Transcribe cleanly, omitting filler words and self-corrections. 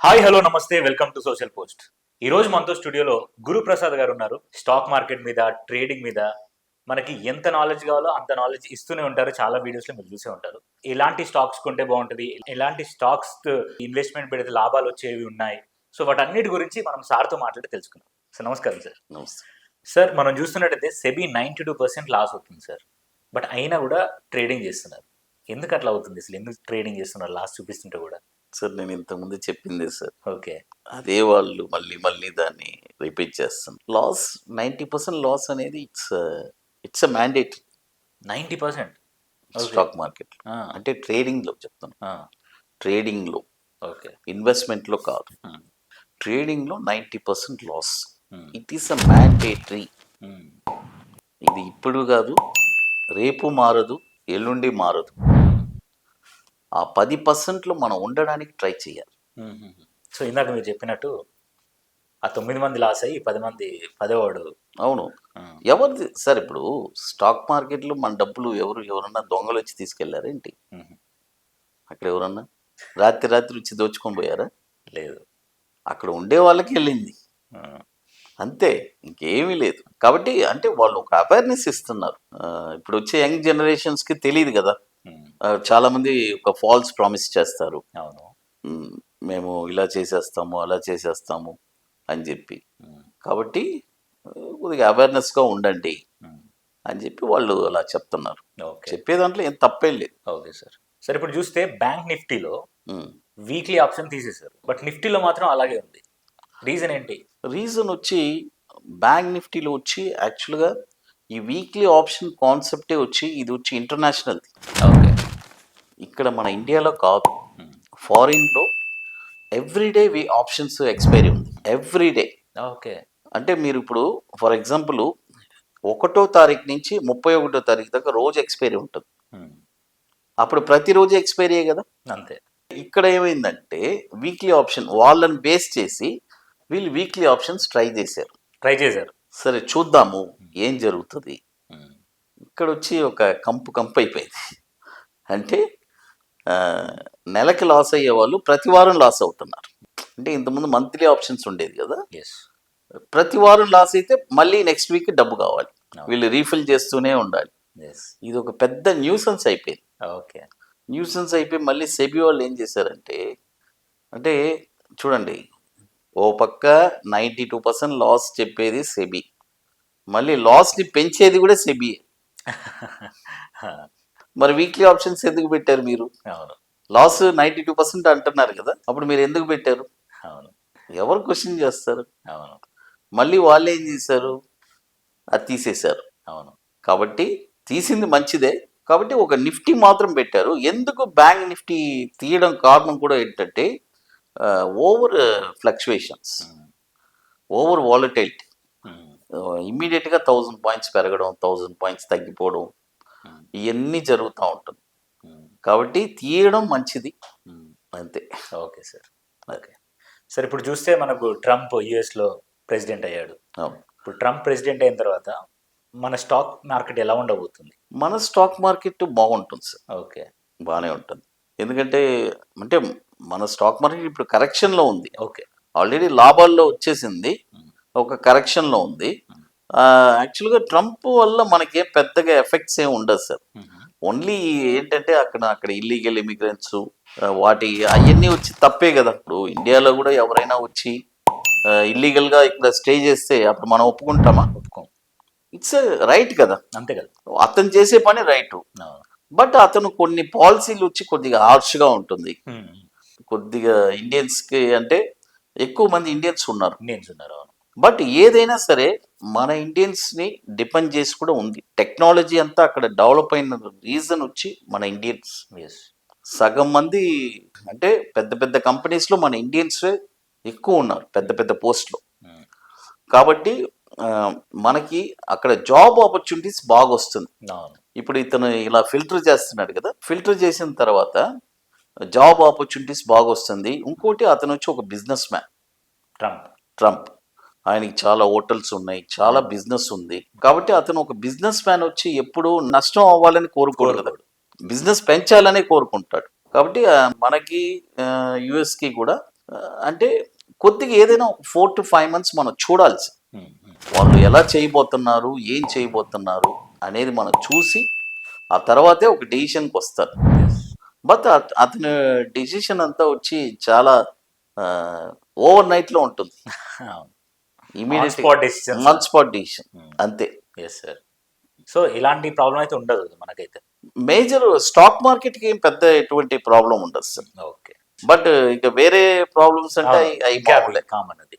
Hi hello నమస్తే welcome to social post. ఈ రోజు మనతో స్టూడియోలో గురుప్రసాద్ గారు ఉన్నారు. స్టాక్ మార్కెట్ మీద, ట్రేడింగ్ మీద మనకి ఎంత నాలెడ్జ్ కావాలో అంత నాలెడ్జ్ ఇస్తూనే ఉంటారు. చాలా వీడియోస్లో మీరు చూసే ఉంటారు. ఎలాంటి స్టాక్స్ కొంటే బాగుంటుంది, ఎలాంటి స్టాక్స్ ఇన్వెస్ట్మెంట్ పెడితే లాభాలు వచ్చేవి ఉన్నాయి. సో వాటన్నిటి గురించి మనం సార్తో మాట్లాడి తెలుసుకుందాం. సార్ నమస్కారం సార్. నమస్తే సార్ మనం చూస్తున్నట్టయితే సెబీ 92% లాస్ అవుతుంది సార్. బట్ అయినా కూడా ట్రేడింగ్ చేస్తున్నారు. ఎందుకు అట్లా అవుతుంది? అసలు ఎందుకు ట్రేడింగ్ చేస్తున్నారు లాస్ చూపిస్తుంటే కూడా? సార్ నేను ఇంతకుముందు చెప్పిందే సార్. ఓకే, అదే వాళ్ళు మళ్ళీ దాన్ని రిపీట్ చేస్తాను. లాస్ 90% లాస్ అనేది it's a mandatory 90% stock market. అంటే ట్రేడింగ్ లో చెప్తాను, ట్రేడింగ్ లో, ఓకే, ఇన్వెస్ట్మెంట్ లో కాదు. ట్రేడింగ్ లో 90% loss. It is a mandatory. ఇది ఇప్పుడు కాదు, రేపు మారదు, ఎల్లుండి మారదు. ఆ 10%లో మనం ఉండడానికి ట్రై చేయాలి. సో ఇందాక మీరు చెప్పినట్టు ఆ 9 మంది లాస్ అయ్యి 10 మంది 10వాడు. అవును. ఎవరిది సార్? ఇప్పుడు స్టాక్ మార్కెట్లో మన డబ్బులు ఎవరన్నా దొంగలు వచ్చి తీసుకెళ్లారేంటి? అక్కడ ఎవరన్నా రాత్రి వచ్చి దోచుకొని పోయారా? లేదు. అక్కడ ఉండే వాళ్ళకి వెళ్ళింది అంతే, ఇంకేమీ లేదు. కాబట్టి అంటే వాళ్ళు ఒక అవేర్నెస్ ఇస్తున్నారు. ఇప్పుడు వచ్చే యంగ్ జనరేషన్స్కి తెలియదు కదా. చాలా మంది ఒక ఫాల్స్ ప్రామిస్ చేస్తారు. అవును, మేము ఇలా చేసేస్తాము, అలా చేసేస్తాము అని చెప్పి. కాబట్టి కొద్దిగా అవేర్నెస్గా ఉండండి అని చెప్పి వాళ్ళు అలా చెప్తున్నారు. చెప్పే దాంట్లో ఏం తప్పేం లేదు. Okay sir. సార్ ఇప్పుడు చూస్తే బ్యాంక్ నిఫ్టీలో వీక్లీ ఆప్షన్ తీసేశారు, బట్ నిఫ్టీలో మాత్రం అలాగే ఉంది. రీజన్ ఏంటి? రీజన్ వచ్చి బ్యాంక్ నిఫ్టీలో వచ్చి యాక్చువల్గా ఈ వీక్లీ ఆప్షన్ కాన్సెప్టే వచ్చి ఇది వచ్చి ఇంటర్నేషనల్. ఓకే, ఇక్కడ మన ఇండియాలో కాదు, ఫారిన్లో ఎవ్రీడే ఆప్షన్స్ ఎక్స్పైరీ ఉంది. ఎవ్రీడే. ఓకే. అంటే మీరు ఇప్పుడు ఫర్ ఎగ్జాంపుల్ 1వ తారీఖు నుంచి 31వ తారీఖు దాకా రోజు ఎక్స్పైరీ ఉంటుంది. అప్పుడు ప్రతిరోజు ఎక్స్పైరీ కదా. అంతే. ఇక్కడ ఏమైందంటే వీక్లీ ఆప్షన్ వాళ్ళని బేస్ చేసి వీళ్ళు వీక్లీ ఆప్షన్స్ ట్రై చేశారు. సరే చూద్దాము ఏం జరుగుతుంది. ఇక్కడ వచ్చి ఒక కంపు అయిపోయింది. అంటే నెలకి లాస్ అయ్యే వాళ్ళు ప్రతి వారం లాస్ అవుతున్నారు. అంటే ఇంతకుముందు మంత్లీ ఆప్షన్స్ ఉండేది కదా, ప్రతి వారం లాస్ అయితే మళ్ళీ నెక్స్ట్ వీక్ డబ్బు కావాలి, వీళ్ళు రీఫిల్ చేస్తూనే ఉండాలి. ఇది ఒక పెద్ద న్యూసెన్స్ అయిపోయింది. ఓకే, న్యూసెన్స్ అయిపోయి మళ్ళీ సెబీ వాళ్ళు ఏం చేశారంటే, అంటే చూడండి, ఓ పక్క 92% లాస్ చెప్పేది సెబీ, మళ్ళీ లాస్ని పెంచేది కూడా సెబీ. మరి వీక్లీ ఆప్షన్స్ ఎందుకు పెట్టారు మీరు? లాస్ 92% అంటున్నారు కదా, అప్పుడు మీరు ఎందుకు పెట్టారు? ఎవరు క్వశ్చన్ చేస్తారు? మళ్ళీ వాళ్ళు ఏం చేశారు, అది తీసేశారు. కాబట్టి తీసింది మంచిదే, కాబట్టి ఒక నిఫ్టీ మాత్రం పెట్టారు. ఎందుకు బ్యాంక్ నిఫ్టీ తీయడం కారణం కూడా ఏంటంటే ఓవర్ ఫ్లక్చువేషన్స్, ఓవర్ వాలటైలిటీ. ఇమ్మీడియట్గా 1000 పాయింట్స్ పెరగడం, 1000 పాయింట్స్ తగ్గిపోవడం, ఇవన్నీ జరుగుతూ ఉంటుంది. కాబట్టి తీయడం మంచిది అంతే. Okay sir. ఓకే సార్, ఇప్పుడు చూస్తే మనకు ట్రంప్ యుఎస్లో ప్రెసిడెంట్ అయ్యాడు. ఇప్పుడు ట్రంప్ ప్రెసిడెంట్ అయిన తర్వాత మన స్టాక్ మార్కెట్ ఎలా ఉండబోతుంది? మన స్టాక్ మార్కెట్ బాగుంటుంది సార్. ఓకే, బాగానే ఉంటుంది. ఎందుకంటే అంటే మన స్టాక్ మార్కెట్ ఇప్పుడు కరెక్షన్లో ఉంది. ఓకే, ఆల్రెడీ లాభాల్లో వచ్చేసింది, ఒక కరెక్షన్లో ఉంది. యాక్చువల్గా ట్రంప్ వల్ల మనకేం పెద్దగా ఎఫెక్ట్స్ ఏమి ఉండదు సార్. ఓన్లీ ఏంటంటే అక్కడ ఇల్లీగల్ ఇమిగ్రెంట్స్ వాటి అవన్నీ వచ్చి తప్పే కదా. ఇప్పుడు ఇండియాలో కూడా ఎవరైనా వచ్చి ఇల్లీగల్గా ఇక్కడ స్టే చేస్తే అప్పుడు మనం ఒప్పుకుంటామా? ఒప్పుకోం. ఇట్స్ రైట్ కదా, అంతే కదా. అతను చేసే పని రైట్. బట్ అతను కొన్ని పాలసీలు వచ్చి కొద్దిగా హార్ష్గా ఉంటుంది. కొద్దిగా ఇండియన్స్కి అంటే ఎక్కువ మంది ఇండియన్స్ ఉన్నారు. బట్ ఏదైనా సరే మన ఇండియన్స్ని డిపెండ్ చేసి కూడా ఉంది. టెక్నాలజీ అంతా అక్కడ డెవలప్ అయిన రీజన్ వచ్చి మన ఇండియన్స్. సగం మంది అంటే పెద్ద పెద్ద కంపెనీస్లో మన ఇండియన్సే ఎక్కువ ఉన్నారు, పెద్ద పెద్ద పోస్ట్లో. కాబట్టి మనకి అక్కడ జాబ్ ఆపర్చునిటీస్ బాగా వస్తుంది. ఇప్పుడు ఇతను ఇలా ఫిల్టర్ చేస్తున్నాడు కదా, ఫిల్టర్ చేసిన తర్వాత జాబ్ ఆపర్చునిటీస్ బాగా వస్తుంది. ఇంకోటి అతను వచ్చి ఒక బిజినెస్ మ్యాన్. ట్రంప్ ఆయనకి చాలా హోటల్స్ ఉన్నాయి, చాలా బిజినెస్ ఉంది. కాబట్టి అతను ఒక బిజినెస్ మ్యాన్ వచ్చి ఎప్పుడు నష్టం అవ్వాలని కోరుకోడు కదా, బిజినెస్ పెంచాలనే కోరుకుంటాడు. కాబట్టి మనకి యుఎస్కి కూడా అంటే కొద్దిగా ఏదైనా 4 to 5 months మనం చూడాలి సార్. వాళ్ళు ఎలా చేయబోతున్నారు, ఏం చేయబోతున్నారు అనేది మనం చూసి ఆ తర్వాతే ఒక డెసిషన్కి వస్తారు. బట్ అతని డెసిషన్ అంతా వచ్చి చాలా ఓవర్ నైట్లో ఉంటుంది. ఇమీడియట్ స్పాట్ డెసిషన్ అంతే. Yes sir. సో ఇలాంటి ప్రాబ్లం అయితే ఉండదు మనకైతే. మేజర్ స్టాక్ మార్కెట్కి ఏం పెద్ద ఎటువంటి ప్రాబ్లం ఉండదు సార్. ఓకే. బట్ ఇక వేరే ప్రాబ్లమ్స్ అంటే అవి కామన్ అది.